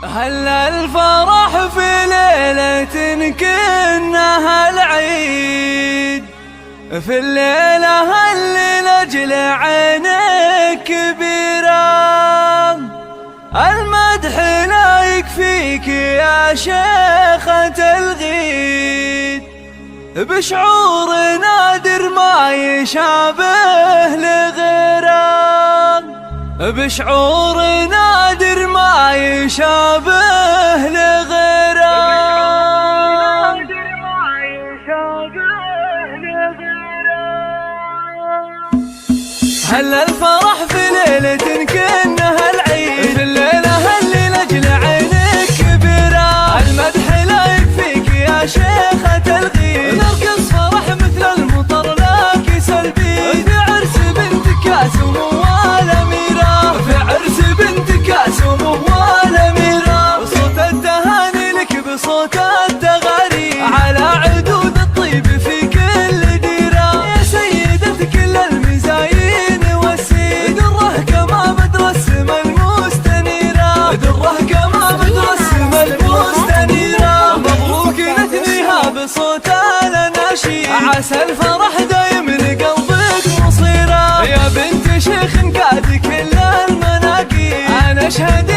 هلا الفرح في ليلة كأنها العيد، في الليلة اللي لأجل عينك كبيرة. المدح لا يكفيك يا شيخة الغيد، بشعور نادر ما يشابه لغيره، بشعور نادر ما يشابه لغيره. هلا الفرح في ليلة كأنها العيد، في الليلة اللي لأجل عينك كبيرة. المدح لا يكفيك يا شيخة الغيد، نرقص فرح مثل المطر لك سلبي. في عرس بنت كاسم والأميرة، في عرس بنت كاسم والأميرة. صوت التهاني لك بصوت التغاري، على عدود الطيب في كل ديرة. يا سيدة كل المزايين والسيد، دره كما بدر السما المستنيرة، دره كما بدر السما المستنيرة. مبروك نثنيها بصوت الأناشيد، عسى الفرح دايم لقلبك مصيرة. يا بنت شيخ كاد كل المناقيب، أنا أشهد